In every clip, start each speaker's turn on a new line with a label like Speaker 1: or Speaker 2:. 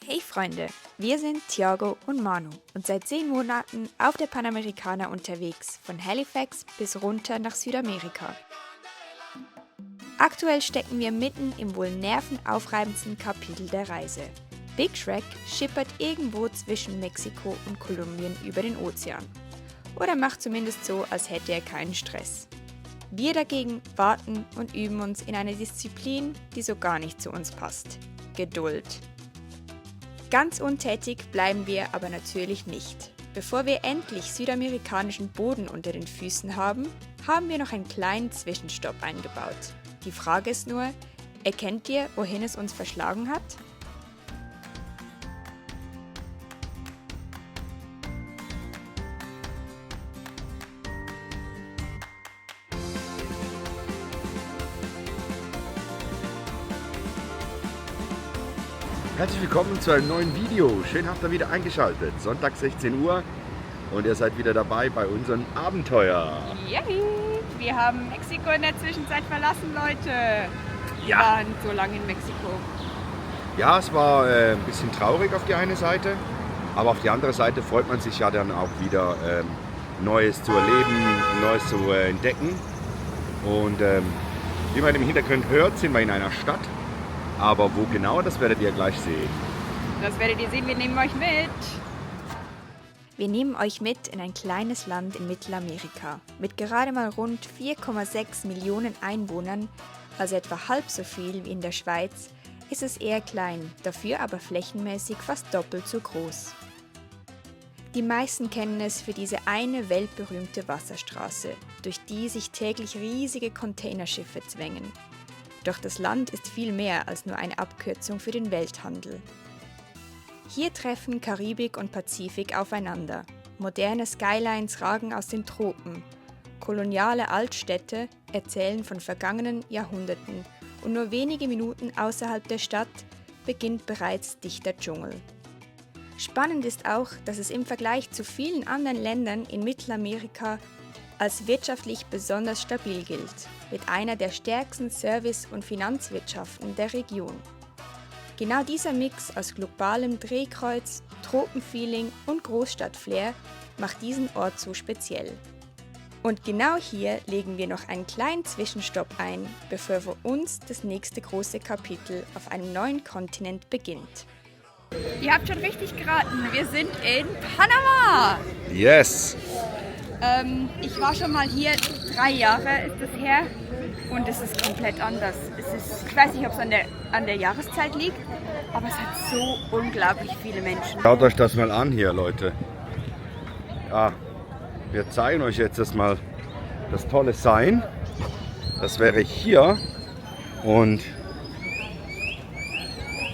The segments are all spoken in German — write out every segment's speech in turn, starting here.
Speaker 1: Hey Freunde, wir sind Thiago und Manu und seit 10 Monaten auf der Panamericana unterwegs, von Halifax bis runter nach Südamerika. Aktuell stecken wir mitten im wohl nervenaufreibendsten Kapitel der Reise. Big Shrek schippert irgendwo zwischen Mexiko und Kolumbien über den Ozean. Oder macht zumindest so, als hätte er keinen Stress. Wir dagegen warten und üben uns in einer Disziplin, die so gar nicht zu uns passt: Geduld. Ganz untätig bleiben wir aber natürlich nicht. Bevor wir endlich südamerikanischen Boden unter den Füßen haben, haben wir noch einen kleinen Zwischenstopp eingebaut. Die Frage ist nur, erkennt ihr, wohin es uns verschlagen hat?
Speaker 2: Herzlich willkommen zu einem neuen Video. Schön habt ihr wieder eingeschaltet. Sonntag 16 Uhr und ihr seid wieder dabei bei unserem Abenteuer.
Speaker 1: Yay! Wir haben Mexiko in der Zwischenzeit verlassen, Leute. Wir
Speaker 2: Ja.
Speaker 1: waren so lange in Mexiko.
Speaker 2: Ja, es war ein bisschen traurig auf die eine Seite, aber auf die andere Seite freut man sich ja dann auch wieder Neues zu erleben, Neues zu entdecken. Und wie man im Hintergrund hört, sind wir in einer Stadt. Aber wo genau, das werdet ihr gleich sehen.
Speaker 1: Das werdet ihr sehen, wir nehmen euch mit. Wir nehmen euch mit in ein kleines Land in Mittelamerika. Mit gerade mal rund 4,6 Millionen Einwohnern, also etwa halb so viel wie in der Schweiz, ist es eher klein, dafür aber flächenmäßig fast doppelt so groß. Die meisten kennen es für diese eine weltberühmte Wasserstraße, durch die sich täglich riesige Containerschiffe zwängen. Doch das Land ist viel mehr als nur eine Abkürzung für den Welthandel. Hier treffen Karibik und Pazifik aufeinander. Moderne Skylines ragen aus den Tropen. Koloniale Altstädte erzählen von vergangenen Jahrhunderten und nur wenige Minuten außerhalb der Stadt beginnt bereits dichter Dschungel. Spannend ist auch, dass es im Vergleich zu vielen anderen Ländern in Mittelamerika als wirtschaftlich besonders stabil gilt, mit einer der stärksten Service- und Finanzwirtschaften der Region. Genau dieser Mix aus globalem Drehkreuz, Tropenfeeling und Großstadtflair macht diesen Ort so speziell. Und genau hier legen wir noch einen kleinen Zwischenstopp ein, bevor für uns das nächste große Kapitel auf einem neuen Kontinent beginnt. Ihr habt schon richtig geraten, wir sind in Panama!
Speaker 2: Yes!
Speaker 1: Ich war schon mal hier, 3 Jahre ist es her und es ist komplett anders. Ich weiß nicht, ob es an der Jahreszeit liegt, aber es hat so unglaublich viele Menschen.
Speaker 2: Schaut euch das mal an hier, Leute. Ja, wir zeigen euch jetzt erstmal das tolle Sign. Das wäre hier und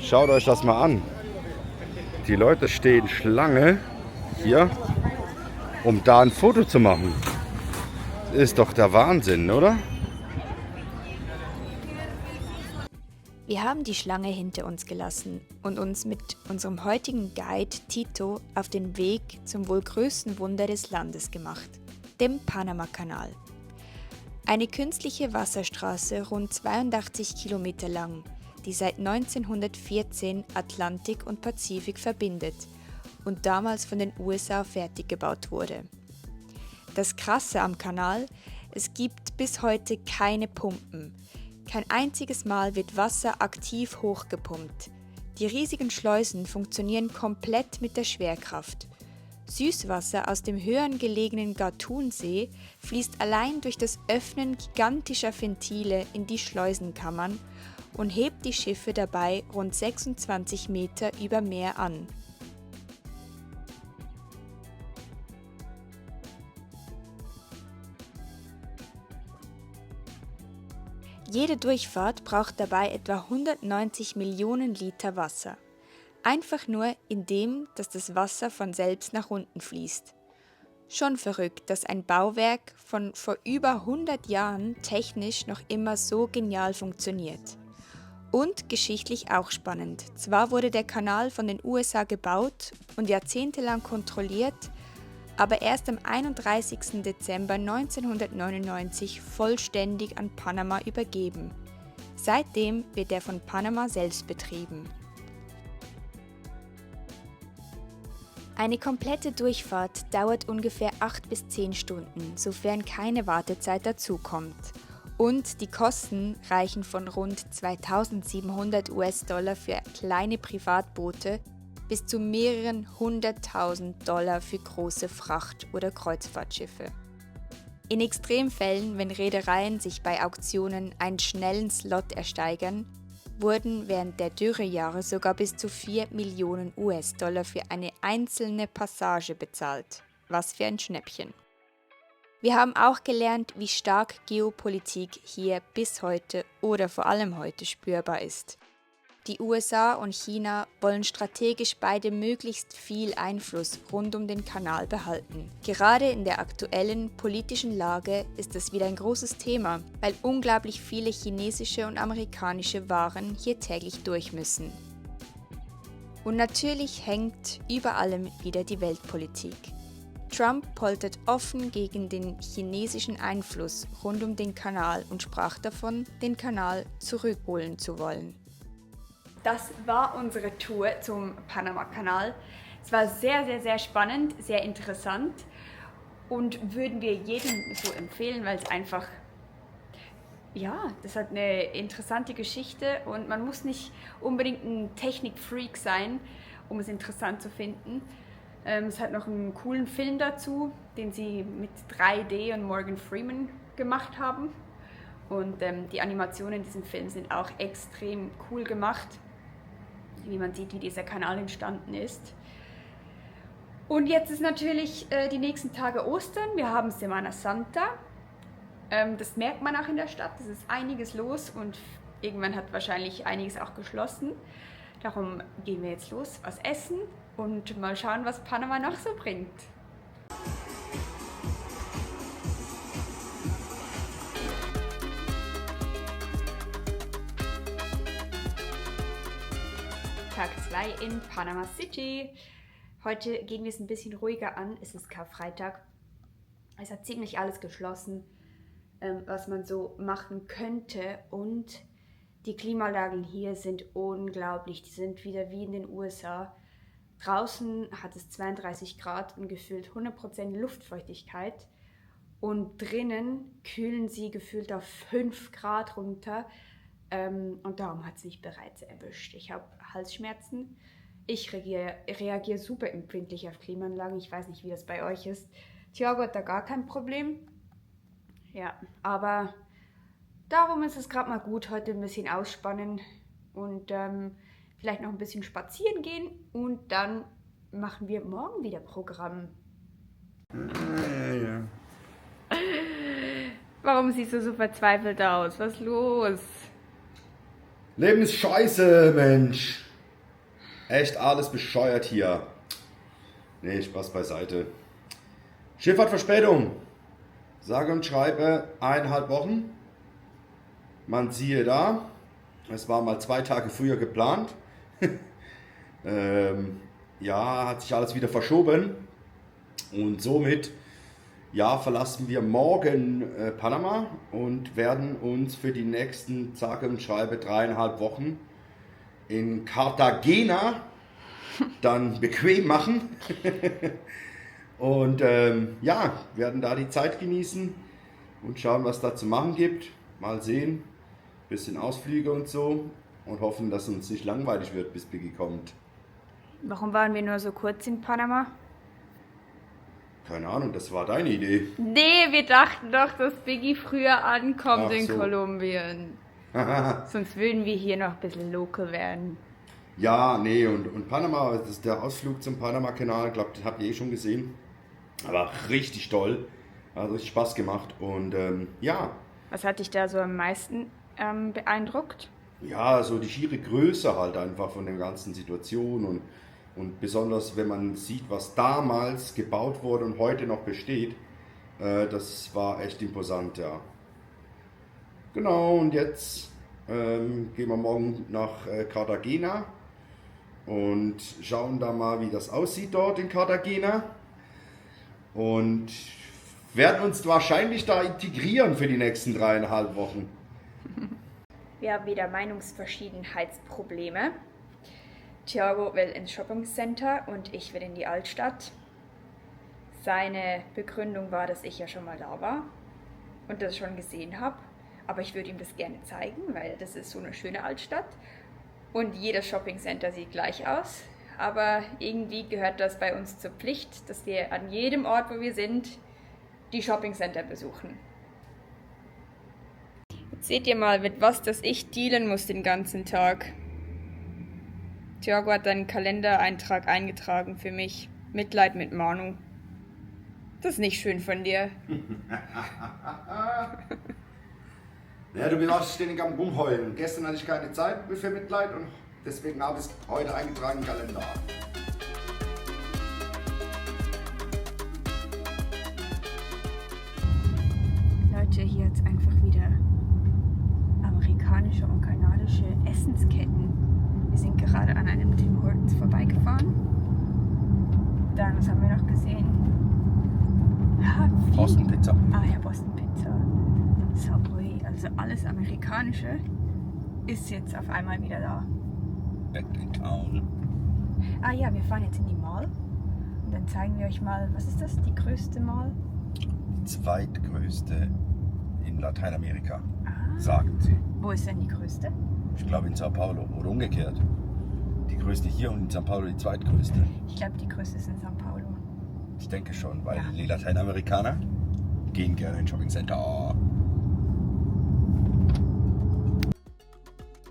Speaker 2: schaut euch das mal an. Die Leute stehen Schlange hier, um da ein Foto zu machen. Ist doch der Wahnsinn, oder?
Speaker 1: Wir haben die Schlange hinter uns gelassen und uns mit unserem heutigen Guide Tito auf den Weg zum wohl größten Wunder des Landes gemacht, dem Panama-Kanal. Eine künstliche Wasserstraße rund 82 Kilometer lang, die seit 1914 Atlantik und Pazifik verbindet und damals von den USA fertig gebaut wurde. Das Krasse am Kanal: es gibt bis heute keine Pumpen. Kein einziges Mal wird Wasser aktiv hochgepumpt. Die riesigen Schleusen funktionieren komplett mit der Schwerkraft. Süßwasser aus dem höher gelegenen Gatun-See fließt allein durch das Öffnen gigantischer Ventile in die Schleusenkammern und hebt die Schiffe dabei rund 26 Meter über Meer an. Jede Durchfahrt braucht dabei etwa 190 Millionen Liter Wasser. Einfach nur indem, dass das Wasser von selbst nach unten fließt. Schon verrückt, dass ein Bauwerk von vor über 100 Jahren technisch noch immer so genial funktioniert. Und geschichtlich auch spannend. Zwar wurde der Kanal von den USA gebaut und jahrzehntelang kontrolliert, aber erst am 31. Dezember 1999 vollständig an Panama übergeben. Seitdem wird er von Panama selbst betrieben. Eine komplette Durchfahrt dauert ungefähr 8 bis 10 Stunden, sofern keine Wartezeit dazukommt. Und die Kosten reichen von rund 2.700 US-Dollar für kleine Privatboote bis zu mehreren 100.000 Dollar für große Fracht- oder Kreuzfahrtschiffe. In Extremfällen, wenn Reedereien sich bei Auktionen einen schnellen Slot ersteigern, wurden während der Dürrejahre sogar bis zu 4 Millionen US-Dollar für eine einzelne Passage bezahlt. Was für ein Schnäppchen. Wir haben auch gelernt, wie stark Geopolitik hier bis heute oder vor allem heute spürbar ist. Die USA und China wollen strategisch beide möglichst viel Einfluss rund um den Kanal behalten. Gerade in der aktuellen politischen Lage ist es wieder ein großes Thema, weil unglaublich viele chinesische und amerikanische Waren hier täglich durch müssen. Und natürlich hängt über allem wieder die Weltpolitik. Trump poltert offen gegen den chinesischen Einfluss rund um den Kanal und sprach davon, den Kanal zurückholen zu wollen. Das war unsere Tour zum Panama-Kanal. Es war sehr, sehr, sehr spannend, sehr interessant und würden wir jedem so empfehlen, weil es einfach, ja, das hat eine interessante Geschichte und man muss nicht unbedingt ein Technik-Freak sein, um es interessant zu finden. Es hat noch einen coolen Film dazu, den sie mit 3D und Morgan Freeman gemacht haben. Und die Animationen in diesem Film sind auch extrem cool gemacht, wie man sieht, wie dieser Kanal entstanden ist. Und jetzt ist natürlich die nächsten Tage Ostern. Wir haben Semana Santa. Das merkt man auch in der Stadt. Es ist einiges los und irgendwann hat wahrscheinlich einiges auch geschlossen. Darum gehen wir jetzt los, was essen und mal schauen, was Panama noch so bringt. Tag 2 in Panama City. Heute gehen wir es ein bisschen ruhiger an. Es ist Karfreitag. Es hat ziemlich alles geschlossen, was man so machen könnte. Und die Klimaanlagen hier sind unglaublich. Die sind wieder wie in den USA. Draußen hat es 32 Grad und gefühlt 100% Luftfeuchtigkeit. Und drinnen kühlen sie gefühlt auf 5 Grad runter. Und darum hat es mich bereits erwischt. Ich habe Halsschmerzen. Ich reagiere super empfindlich auf Klimaanlagen. Ich weiß nicht, wie das bei euch ist. Thiago hat da gar kein Problem. Ja, aber darum ist es gerade mal gut, heute ein bisschen ausspannen und vielleicht noch ein bisschen spazieren gehen. Und dann machen wir morgen wieder Programm.
Speaker 2: Ja.
Speaker 1: Warum siehst du so verzweifelt aus? Was ist los?
Speaker 2: Leben ist scheiße, Mensch. Echt alles bescheuert hier. Nee, Spaß beiseite. Schiff hat Verspätung. Sage und schreibe 1,5 Wochen. Man siehe da, es war mal 2 Tage früher geplant. Ja, hat sich alles wieder verschoben. Und somit, ja, verlassen wir morgen Panama und werden uns für die nächsten, sage und schreibe 3,5 Wochen in Cartagena dann bequem machen. Und ja, werden da die Zeit genießen und schauen, was da zu machen gibt. Mal sehen, bisschen Ausflüge und so und hoffen, dass uns nicht langweilig wird, bis Biggie kommt.
Speaker 1: Warum waren wir nur so kurz in Panama?
Speaker 2: Keine Ahnung, das war deine Idee.
Speaker 1: Nee, wir dachten doch, dass Biggie früher ankommt
Speaker 2: Ach
Speaker 1: in
Speaker 2: so.
Speaker 1: Kolumbien. Sonst würden wir hier noch ein bisschen local werden.
Speaker 2: Ja, nee, und Panama, das ist der Ausflug zum Panama-Kanal, ich glaube, das habt ihr eh schon gesehen. Aber richtig toll, hat richtig Spaß gemacht und ja.
Speaker 1: Was hat dich da so am meisten beeindruckt?
Speaker 2: Ja, so die schiere Größe halt einfach von der ganzen Situation und besonders wenn man sieht, was damals gebaut wurde und heute noch besteht, das war echt imposant, ja. Genau, und jetzt gehen wir morgen nach Cartagena und schauen da mal, wie das aussieht dort in Cartagena und werden uns wahrscheinlich da integrieren für die nächsten 3,5 Wochen.
Speaker 1: Wir haben wieder Meinungsverschiedenheitsprobleme. Thiago will ins Shoppingcenter und ich will in die Altstadt. Seine Begründung war, dass ich ja schon mal da war und das schon gesehen habe. Aber ich würde ihm das gerne zeigen, weil das ist so eine schöne Altstadt. Und jedes Shoppingcenter sieht gleich aus. Aber irgendwie gehört das bei uns zur Pflicht, dass wir an jedem Ort, wo wir sind, die Shoppingcenter besuchen. Jetzt seht ihr mal, mit was das ich dealen muss den ganzen Tag. Thiago hat einen Kalendereintrag eingetragen für mich. Mitleid mit Manu. Das ist nicht schön von dir.
Speaker 2: Ja, du warst ständig am Rumheulen. Gestern hatte ich keine Zeit für Mitleid und deswegen habe ich es heute eingetragen im Kalender.
Speaker 1: Leute, hier hat es einfach wieder amerikanische und kanadische Essensketten. Wir sind gerade an einem Tim Hortons vorbeigefahren. Dann, was haben wir noch gesehen?
Speaker 2: Boston Pizza.
Speaker 1: Ah ja, Boston Pizza. Subway, also alles Amerikanische ist jetzt auf einmal wieder da.
Speaker 2: Back in town.
Speaker 1: Ah ja, wir fahren jetzt in die Mall. Und dann zeigen wir euch mal, was ist das? Die größte Mall?
Speaker 2: Die zweitgrößte in Lateinamerika,
Speaker 1: Ah.
Speaker 2: sagen sie.
Speaker 1: Wo ist denn die größte?
Speaker 2: Ich glaube in Sao Paulo oder umgekehrt. Die größte hier und in Sao Paulo die zweitgrößte.
Speaker 1: Ich glaube, die größte ist in São Paulo.
Speaker 2: Ich denke schon, weil
Speaker 1: Ja.
Speaker 2: die Lateinamerikaner gehen gerne in Shoppingcenter.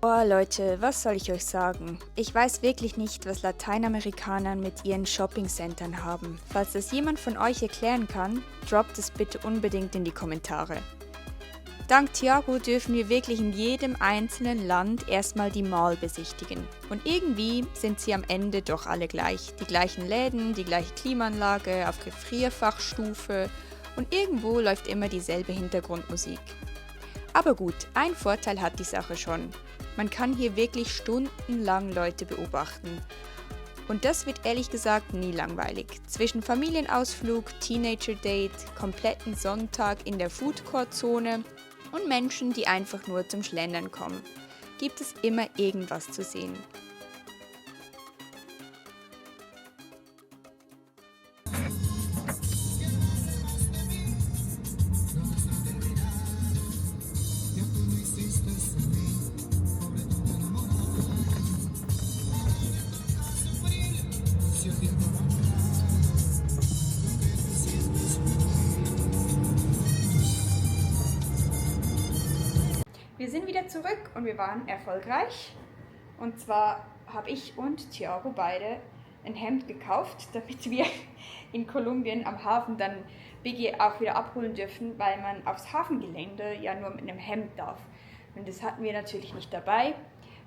Speaker 1: Oh Leute, was soll ich euch sagen? Ich weiß wirklich nicht, was Lateinamerikaner mit ihren Shoppingcentern haben. Falls das jemand von euch erklären kann, droppt es bitte unbedingt in die Kommentare. Dank Thiago dürfen wir wirklich in jedem einzelnen Land erstmal die Mall besichtigen. Und irgendwie sind sie am Ende doch alle gleich. Die gleichen Läden, die gleiche Klimaanlage auf Gefrierfachstufe und irgendwo läuft immer dieselbe Hintergrundmusik. Aber gut, ein Vorteil hat die Sache schon. Man kann hier wirklich stundenlang Leute beobachten. Und das wird ehrlich gesagt nie langweilig. Zwischen Familienausflug, Teenager-Date, kompletten Sonntag in der Food-Court-Zone und Menschen, die einfach nur zum Schlendern kommen, gibt es immer irgendwas zu sehen. Wir sind wieder zurück und wir waren erfolgreich. Und zwar habe ich und Thiago beide ein Hemd gekauft, damit wir in Kolumbien am Hafen dann Biggie auch wieder abholen dürfen, weil man aufs Hafengelände ja nur mit einem Hemd darf. Und das hatten wir natürlich nicht dabei.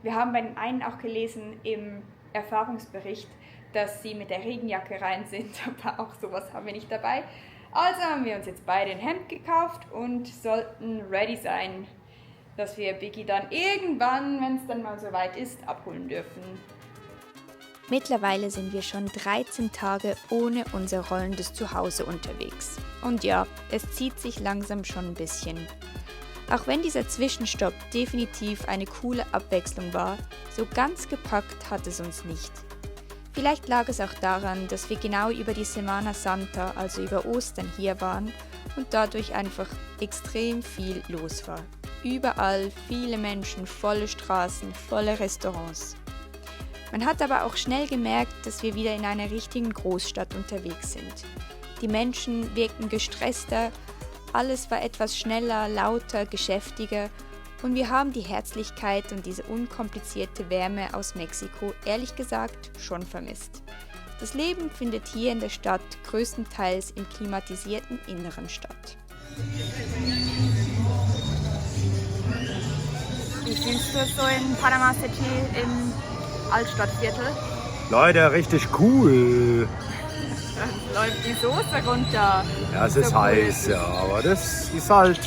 Speaker 1: Wir haben bei den einen auch gelesen im Erfahrungsbericht, dass sie mit der Regenjacke rein sind, aber auch sowas haben wir nicht dabei. Also haben wir uns jetzt beide ein Hemd gekauft und sollten ready sein, dass wir Biggie dann irgendwann, wenn es dann mal soweit ist, abholen dürfen. Mittlerweile sind wir schon 13 Tage ohne unser rollendes Zuhause unterwegs. Und ja, es zieht sich langsam schon ein bisschen. Auch wenn dieser Zwischenstopp definitiv eine coole Abwechslung war, so ganz gepackt hat es uns nicht. Vielleicht lag es auch daran, dass wir genau über die Semana Santa, also über Ostern, hier waren und dadurch einfach extrem viel los war. Überall viele Menschen, volle Straßen, volle Restaurants. Man hat aber auch schnell gemerkt, dass wir wieder in einer richtigen Großstadt unterwegs sind. Die Menschen wirkten gestresster, alles war etwas schneller, lauter, geschäftiger und wir haben die Herzlichkeit und diese unkomplizierte Wärme aus Mexiko ehrlich gesagt schon vermisst. Das Leben findet hier in der Stadt größtenteils im klimatisierten Inneren statt. Wie fühlst du es so in Panama City im Altstadtviertel?
Speaker 2: Leute, richtig cool.
Speaker 1: Läuft die Soße runter.
Speaker 2: Ja, es ist
Speaker 1: So cool.
Speaker 2: heiß, ja, aber das ist halt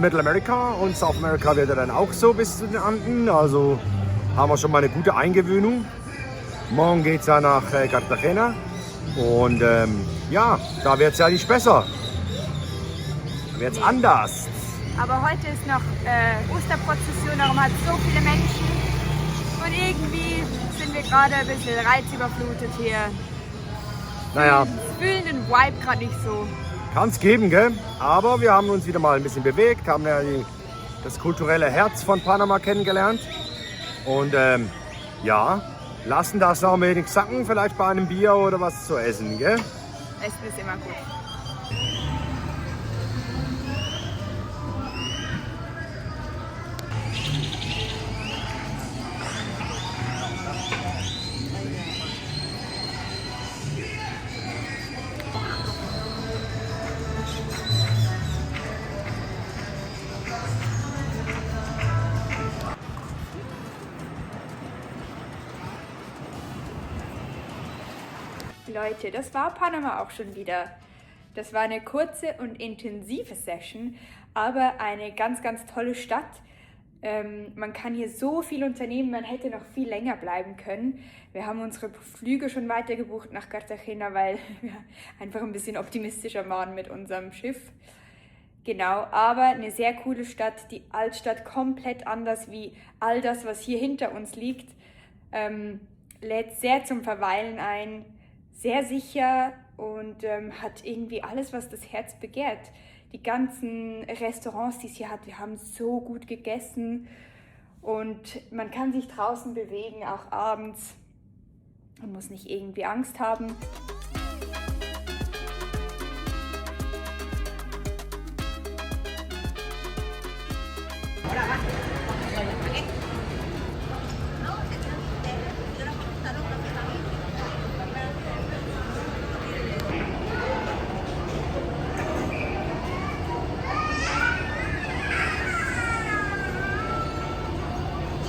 Speaker 2: Mittelamerika und South America wird ja dann auch so bis zu den Anden. Also haben wir schon mal eine gute Eingewöhnung. Morgen geht es ja nach Cartagena und ja, da wird es ja nicht besser. Da wird es anders.
Speaker 1: Aber heute ist noch Osterprozession, darum hat es so viele Menschen. Und irgendwie sind sind wir gerade ein bisschen reizüberflutet hier.
Speaker 3: Naja,
Speaker 1: Fühlen den Vibe gerade nicht so.
Speaker 3: kann es geben, gell? Aber wir haben uns wieder mal ein bisschen bewegt, haben ja das kulturelle Herz von Panama kennengelernt. Und ja, lassen das auch wenig sacken, vielleicht bei einem Bier oder was zu essen, gell?
Speaker 1: Essen ist immer gut. Leute, das war Panama auch schon wieder. Das war eine kurze und intensive Session, aber eine ganz, ganz tolle Stadt. Man kann hier so viel unternehmen, man hätte noch viel länger bleiben können. Wir haben unsere Flüge schon weiter gebucht nach Cartagena, weil wir einfach ein bisschen optimistischer waren mit unserem Schiff. Genau, aber eine sehr coole Stadt, die Altstadt komplett anders wie all das, was hier hinter uns liegt. Lädt sehr zum Verweilen ein. Sehr sicher und hat irgendwie alles, was das Herz begehrt. Die ganzen Restaurants, die es hier hat, wir haben so gut gegessen und man kann sich draußen bewegen, auch abends. Man muss nicht irgendwie Angst haben.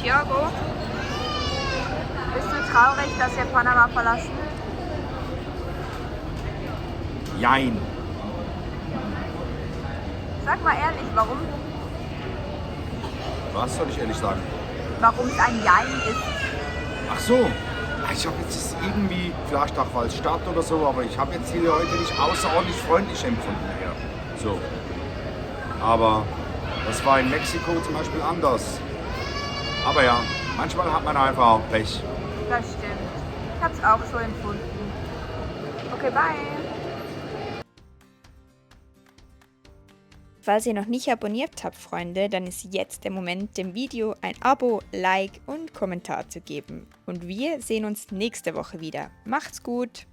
Speaker 1: Thiago, bist du traurig, dass wir Panama verlassen?
Speaker 2: Jein.
Speaker 1: Sag mal ehrlich, warum?
Speaker 2: Was soll ich ehrlich sagen?
Speaker 1: Warum es ein Jein ist?
Speaker 2: Ach so. Ich habe jetzt irgendwie, vielleicht auch als Stadt oder so, aber ich habe jetzt die Leute nicht außerordentlich freundlich empfunden hier. So. Aber das war in Mexiko zum Beispiel anders. Aber ja, manchmal hat man einfach auch Pech.
Speaker 1: Das stimmt. Ich habe es auch so empfunden. Okay, bye. Falls ihr noch nicht abonniert habt, Freunde, dann ist jetzt der Moment, dem Video ein Abo, Like und Kommentar zu geben. Und wir sehen uns nächste Woche wieder. Macht's gut!